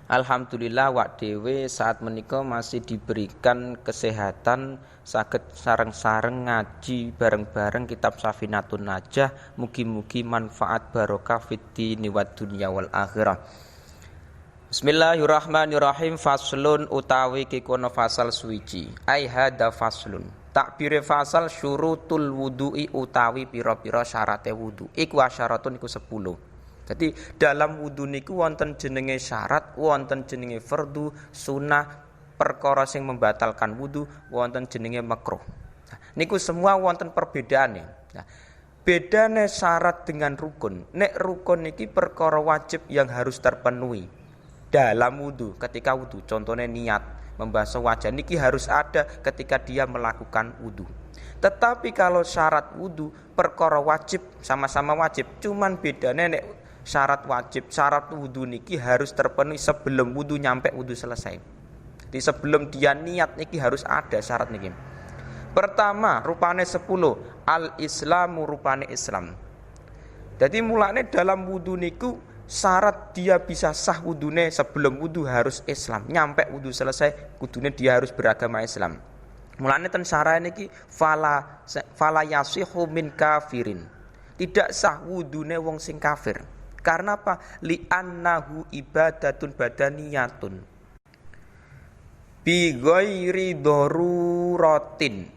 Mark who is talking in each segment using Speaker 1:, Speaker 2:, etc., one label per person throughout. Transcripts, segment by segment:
Speaker 1: Alhamdulillah wak dhewe saat menika masih diberikan kesehatan saged sareng-sareng ngaji bareng-bareng kitab Safinatun Najah. Mugi-mugi manfaat barokah fid dini wad dunya wal akhirah. Bismillahirrahmanirrahim. Faslun utawi kikono fasal suwiji. Ai hada faslun. Takbire fasal syurutul wudu'i utawi pira-pira syarate wudu. Iku asyaratun iku 10. Jadi dalam wudu niku wonten jenenge syarat, wonten jenenge fardu, sunnah, perkara sing membatalkan wudu, wonten jenenge makruh. Nah, niku semua wonten perbedaane. Nah, bedane syarat dengan rukun. Nek rukun niki perkara wajib yang harus terpenuhi dalam wudu, ketika wudu. Contohnya niat, membasuh wajah niki harus ada ketika dia melakukan wudu. Tetapi kalau syarat wudu, perkara wajib sama-sama wajib, cuman bedane nek syarat wajib, syarat wudu niki harus terpenuhi sebelum wudu nyampe wudu selesai. Jadi sebelum dia niat niki harus ada syarat niki. Pertama, rupane 10, al-islamu rupane Islam. Jadi mulane dalam wudu niku syarat dia bisa sah wudune sebelum wudu harus Islam. Nyampe wudu selesai kudune dia harus beragama Islam. Mulane ten syarae niki fala yasihu min kafirin. Tidak sah wudune wong sing kafir. Karena apa? Li'annahu ibadatun badaniyatun bi ghairi daruratin.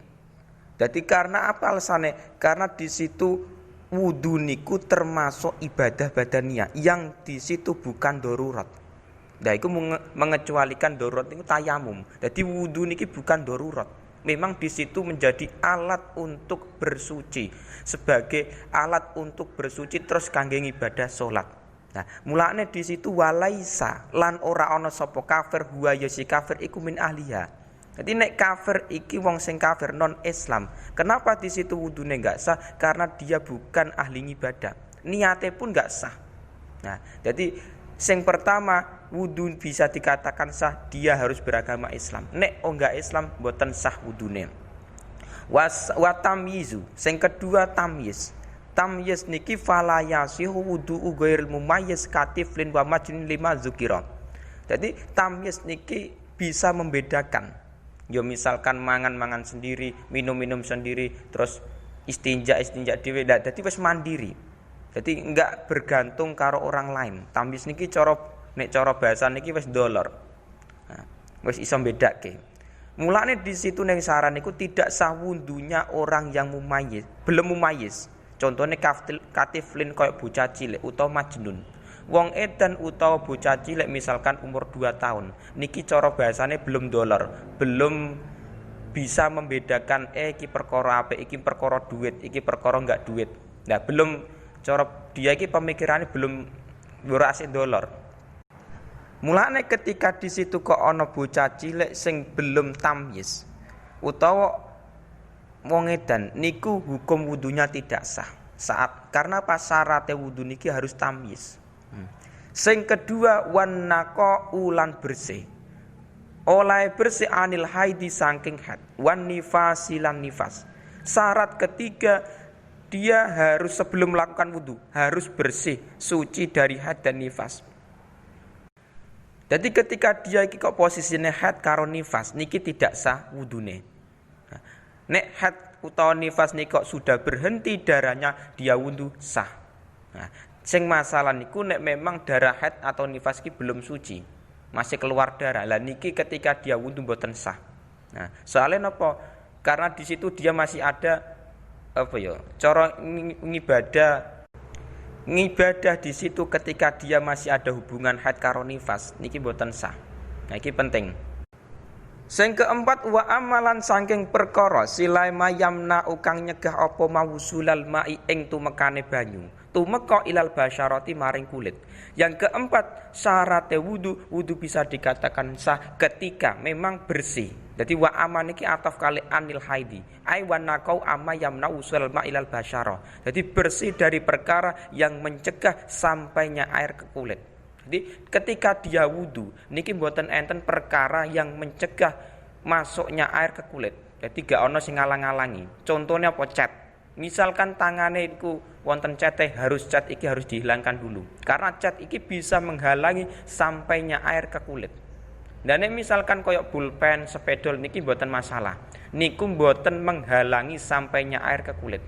Speaker 1: Jadi karena apa alasannya? Karena di situ wudu niku termasuk ibadah badaniyah yang di situ bukan darurat. Nah, itu mengecualikan darurat itu tayamum. Jadi wudu niki bukan darurat. Memang di situ menjadi alat untuk bersuci, sebagai alat untuk bersuci terus kangge ibadah salat. Nah, mulane di situ walaisa lan ora ana sapa kafir huwa ya si kafir iku min ahliha. Jadi nek kafir iki wong sing kafir non Islam. Kenapa di situ wudune enggak sah? Karena dia bukan ahli ibadah. Niate pun enggak sah. Nah, jadi sing pertama wudu bisa dikatakan sah, dia harus beragama Islam. Nek enggak Islam mboten sah wudune. Wa tamyizu, sing kedua tamyiz. Tamyiz niki fala yasihu wudu'u ghairil mumayyiz katiflin wa majnin lima dzukira. Jadi tamyiz niki bisa membedakan. Ya misalkan mangan-mangan sendiri, minum-minum sendiri, terus istinja dhewe. Dadi wis mandiri. Jadi enggak bergantung karo orang lain. Tamyiz niki nek cara bahasa niki wis dolor. Nah, wis iso bedake. Mulane di situ ning saran niku tidak sah wundunya orang yang mumayyiz, belum mumayyiz. Contohnya katiflin koyo bocah cilik utawa majnun. Wong edan utawa bocah cilik misalkan umur 2 tahun. Niki cara bahasane belum dolor, belum bisa membedakan iki perkara apik, iki perkara duit, iki perkara enggak duit. Nah, belum cara dia iki pemikirannya belum ora asik dolor. Mulane ketika di situ kok ana bocah cilik sing belum tamyiz utawa wong edan niku hukum wudunya tidak sah. Karena apa? Syaratnya wudu niki harus tamyiz. Sing kedua wan naqa ulan bersih. Oleh bersih anil haidi saking haid, wan nifasi lan nifas. Syarat ketiga dia harus sebelum melakukan wudu harus bersih, suci dari haid dan nifas. Jadi ketika dia iki kok posisine haid karo nifas niki tidak sah wudune. Nah, nek haid utawa nifas niki kok sudah berhenti darahnya dia wudu sah. Nah, sing masalah niku nek memang darah haid atau nifas iki belum suci, masih keluar darah. Lah niki ketika dia wudu mboten sah. Nah, soalnya napa? Karena di situ dia masih ada cara ngibadah di situ ketika dia masih ada hubungan haid karo nifas niki mboten sah. Nah, iki penting. Sing keempat wa amalan saking perkara silai mayamna ukang nyegah apa mawusulal mai ing tumekane banyu. Tumeka ilal basyarati maring kulit. Yang keempat syarat wudu bisa dikatakan sah ketika memang bersih. Jadi wa aman iki ataf kali anil haidi. Ai wa naqau amma yamna usul ma ilal basyara. Jadi bersih dari perkara yang mencegah sampainya air ke kulit. Jadi ketika dia wudu niki mboten enten perkara yang mencegah masuknya air ke kulit. Jadi gak ono sing ngalang-alangi. Contohnya apa cat. Misalkan tangane iku wonten cete harus cat iki harus dihilangkan dulu. Karena cat iki bisa menghalangi sampainya air ke kulit. Dan misalkan koyok pulpen, sepedol niki mboten masalah. Niku mboten menghalangi sampainya air ke kulit.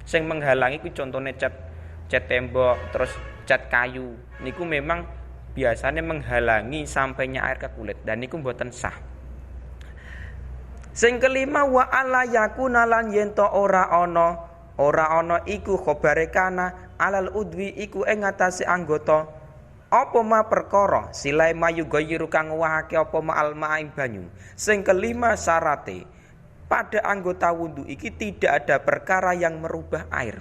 Speaker 1: Sing menghalangi ku contohnya cat tembok, terus cat kayu. Niku memang biasanya menghalangi sampainya air ke kulit dan niku mboten sah. Sing kelima wa alla yakuna lan yen to ora ana iku khabare kana alal udwi iku ing ngatasi anggota apa ma perkara silai mayu gayiru kang wahake apa ma alma ing banyu. Sing kelima syarate pada anggota wudu iki tidak ada perkara yang merubah air.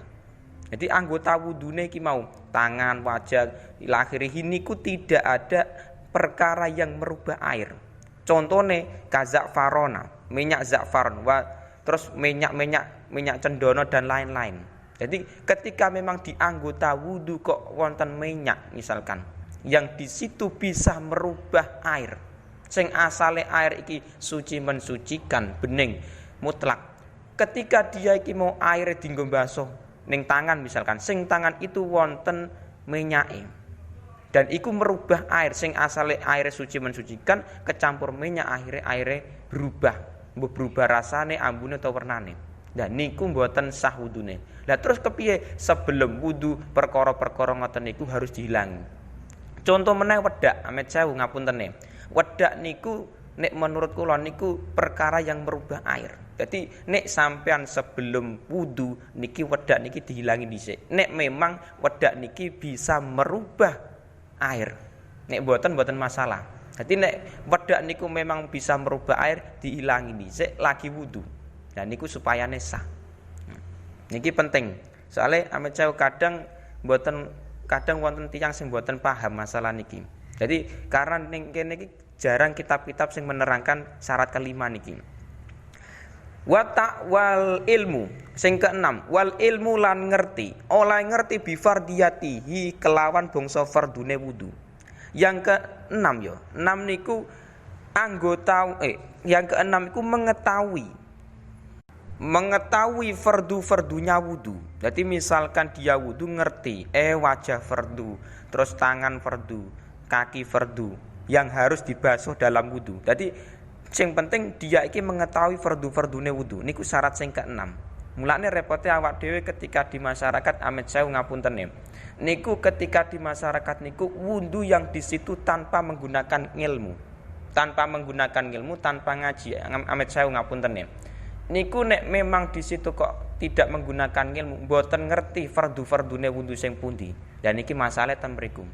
Speaker 1: Jadi anggota wudune iki mau tangan, wajah, ilakhirih niku tidak ada perkara yang merubah air. Contohnya kazak farona, minyak za'faron, terus minyak cendana dan lain-lain. Jadi ketika memang di anggota wudu kok wonten minyak misalkan, yang di situ bisa merubah air. Sing asale air iki suci mensucikan, bening, mutlak. Ketika dia iki mau air dienggo basuh ning tangan misalkan, sing tangan itu wonten minyake. Dan iku merubah air sing asale air suci mensucikan kecampur minyak akhirnya airnya berubah rasane, ambune atau warnane. Dan niku mboten sah wudune. Lah terus kepiye sebelum wudu perkara-perkara ngoten niku harus dihilangi. Contoh meneh wedak, amit sewu ngapun-tene. Wedak niku nek menurut kula niku perkara yang merubah air. Jadi nek sampean sebelum wudu niki wedak niki dihilangi dhisik. Nek memang wedak niki bisa merubah air. Nek mboten masalah. Jadi nek wedak niku memang bisa merubah air dihilangi dhisik lagi wudu. Dan niku supaya sah. Niki penting. Soalnya amit sewu kadang wonten tiyang sing mboten paham masalah niki. Jadi karena ning kene iki jarang kitab-kitab sing menerangkan syarat kelima niki. Wa wal ilmu sing keenam wal ilmu lan ngerti oleh ngerti bi fardiyatihi kelawan bangsa fardune wudu. Yang keenam yo 6 niku anggota yang keenam iku mengetahui fardu-fardunya wudu. Jadi misalkan dia wudu ngerti wajah fardu, terus tangan fardu, kaki fardu yang harus dibasuh dalam wudu. Jadi sing penting dia iki mengetahui fardu-fardune wudu. Niku syarat sing keenam. Mulane repote awak dhewe ketika di masyarakat amit sewu ngapunten. Niku ketika di masyarakat niku wudu yang di situ tanpa menggunakan ilmu. Tanpa ngaji amit sewu ngapunten. Niku nek memang di situ kok tidak menggunakan ilmu, mboten ngerti fardu-fardune wudu sing pundi. Dan iki masalah ten mriku.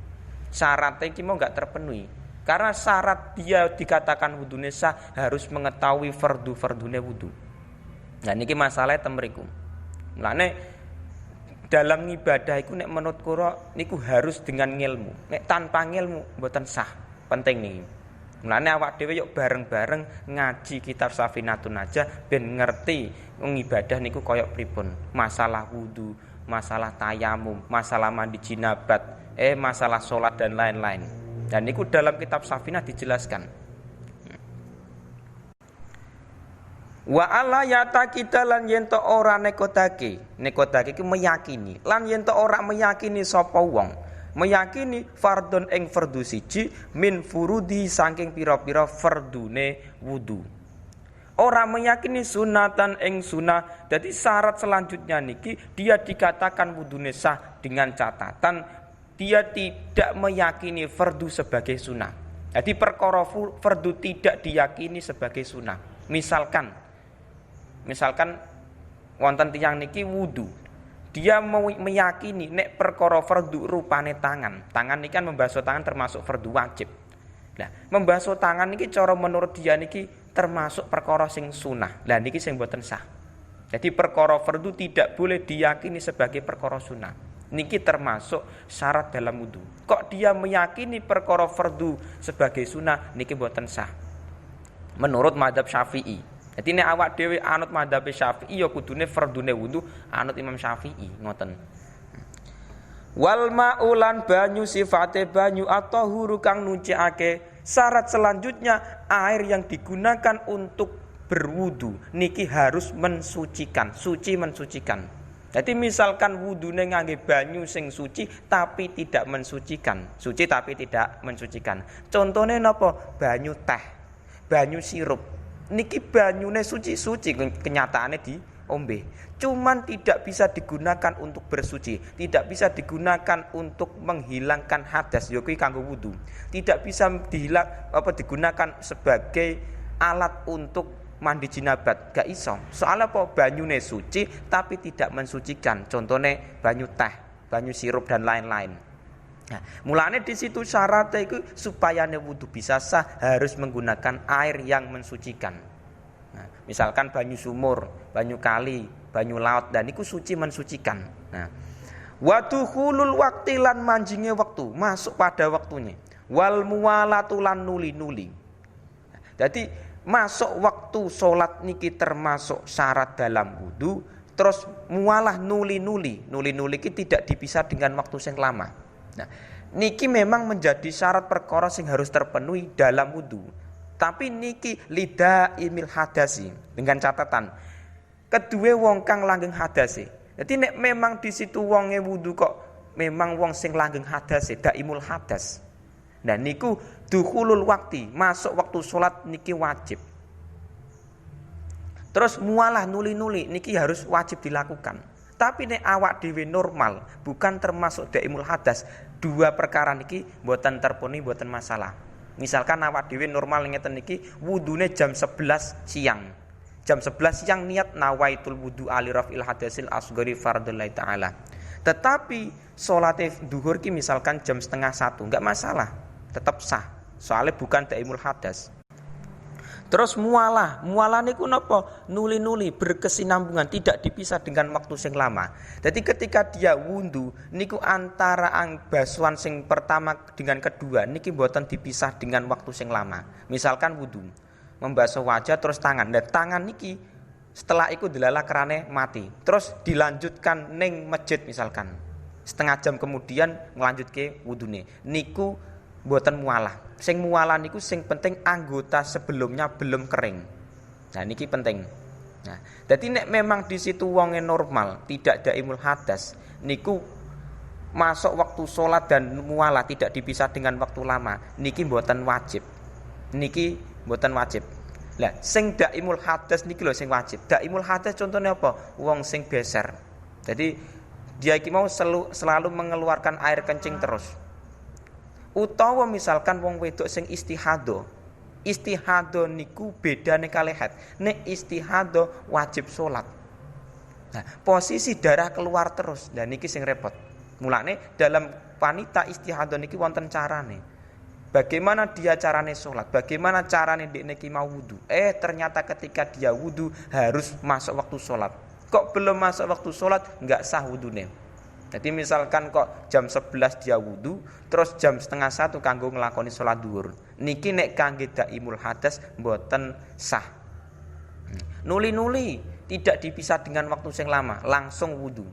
Speaker 1: Syaratnya iki mau enggak terpenuhi. Karena syarat dia dikatakan wudune sah harus mengetahui fardune wudu. Nah niki masalah temriku. Mulane dalam ibadah iku nek menurut kula niku harus dengan ilmu. Nek tanpa ilmu mboten sah. Penting niki. Mulane awak dhewe yuk bareng-bareng ngaji kitab Safinatun Najah ben ngerti ngibadah niku kaya pripun. Masalah wudu, masalah tayamum, masalah mandi jinabat, masalah salat dan lain-lain. Dan niku dalam kitab Safinah dijelaskan. Wa ala yata kita lan yen to ora nekotake iki meyakini. Lan yen to ora meyakini sapa wong, meyakini fardhon ing fardhu siji min furudi saking pira-pira fardune wudu. Ora meyakini sunatan ing sunah. Jadi syarat selanjutnya niki dia dikatakan wudune sah dengan catatan dia tidak meyakini fardu sebagai sunnah. Jadi perkara fardu tidak diyakini sebagai sunnah. Misalkan wonten tiyang niki wudu. Dia meyakini nek perkara fardu rupane tangan. Tangan niki kan membasuh tangan termasuk fardu wajib. Nah, membasuh tangan niki cara menurut dia niki termasuk perkara sing sunnah. Lah niki sing boten sah. Jadi perkara fardu tidak boleh diyakini sebagai perkara sunnah. Niki termasuk syarat dalam wudu. Kok dia meyakini perkara fardu sebagai sunnah niki mboten sah. Menurut mazhab Syafi'i. Jadi nek awak dhewe anut mazhab Syafi'i ya kudune fardune wudu anut Imam Syafi'i ngoten. Wal ma'ulan banyu sifate banyu atau huru kang nuciake. Syarat selanjutnya air yang digunakan untuk berwudu niki harus mensucikan, suci mensucikan. Jadi misalkan wudune ngangge banyu sing suci tapi tidak mensucikan. Suci tapi tidak mensucikan. Contohnya napa? Banyu teh, banyu sirup. Niki banyune suci-suci kenyataannya diombe. Cuman tidak bisa digunakan untuk bersuci, tidak bisa digunakan untuk menghilangkan hadas ya kuwi kanggo wudu. Tidak bisa digunakan sebagai alat untuk mandi jinabat, gak iso. Soalnya apa? Banyune suci tapi tidak mensucikan. Contohnya banyu teh, banyu sirup dan lain-lain. Nah, mulane di situ syaratnya itu supaya wudu bisa sah harus menggunakan air yang mensucikan. Nah, misalkan banyu sumur, banyu kali, banyu laut dan itu suci mensucikan. Nah, waduhulul wakti lan manjinge waktu, masuk pada waktunya. Wal muwalatu lan nuli-nuli. Nah, jadi masuk waktu sholat niki termasuk syarat dalam wudu. Terus mualah nuli-nuli. Nuli-nuli ini tidak dipisah dengan waktu yang lama. Nah, niki memang menjadi syarat perkara sing harus terpenuhi dalam wudu. Tapi niki lida imil hadasi dengan catatan kedua wong kang langgeng hadase. Jadi nek memang di situ wonge wudu kok memang wong sing langgeng hadase daimul hadas. Nah niku dukhulul wakti, masuk waktu sholat niki wajib. Terus mualah nuli-nuli niki harus wajib dilakukan. Tapi nek awak dhewe normal, bukan termasuk daimul hadas, dua perkara niki mboten terpenuhi, mboten masalah. Misalkan awak dhewe normal ngeten niki wudune jam 11 siang. Jam 11 siang niat nawaitul wudu ali rafil hadasil asghari fardhillah taala. Tetapi salat zuhur ki misalkan jam setengah 1, enggak masalah. Tetap sah. Soalnya bukan daimul hadas. Terus mualah niku napa? Nuli-nuli berkesinambungan, tidak dipisah dengan waktu sing lama. Jadi ketika dia wudu niku antara basuhan sing pertama dengan kedua niki mboten dipisah dengan waktu sing lama. Misalkan wudu, membasuh wajah terus tangan. Dan tangan niki setelah itu dilala kerane mati. Terus dilanjutkan ning masjid misalkan. Setengah jam kemudian melanjutke wudune. Niku mboten mualah. Sing mualah niku sing penting anggota sebelumnya belum kering. Nah niki penting. Nah, jadi nek memang di situ wonge normal, tidak daimul hadas, niku masuk waktu sholat dan mualah tidak dipisah dengan waktu lama. Niki mboten wajib. Niki mboten wajib. Lah sing daimul hadas niki lho sing wajib. Daimul hadas contohnya apa? Wong sing beser. Jadi dia iki mau selalu mengeluarkan air kencing terus. Utawa misalkan wong wedok sing istihado. Istihado niku bedane kalih haid. Nek istihado wajib sholat. Nah, posisi darah keluar terus. Dan niki sing repot. Mulane dalam wanita istihado niki wonten carane. Bagaimana dia carane sholat? Bagaimana carane dekne ki mau wudu? Ternyata ketika dia wudu harus masuk waktu sholat. Kok belum masuk waktu sholat? Enggak sah wudune. Jadi misalkan kok jam 11 dia wudu, terus jam setengah 1 kanggo nglakoni sholat zuhur. Niki nek kangge daimul hadas mboten sah. Nuli-nuli tidak dipisah dengan waktu sing lama, langsung wudu.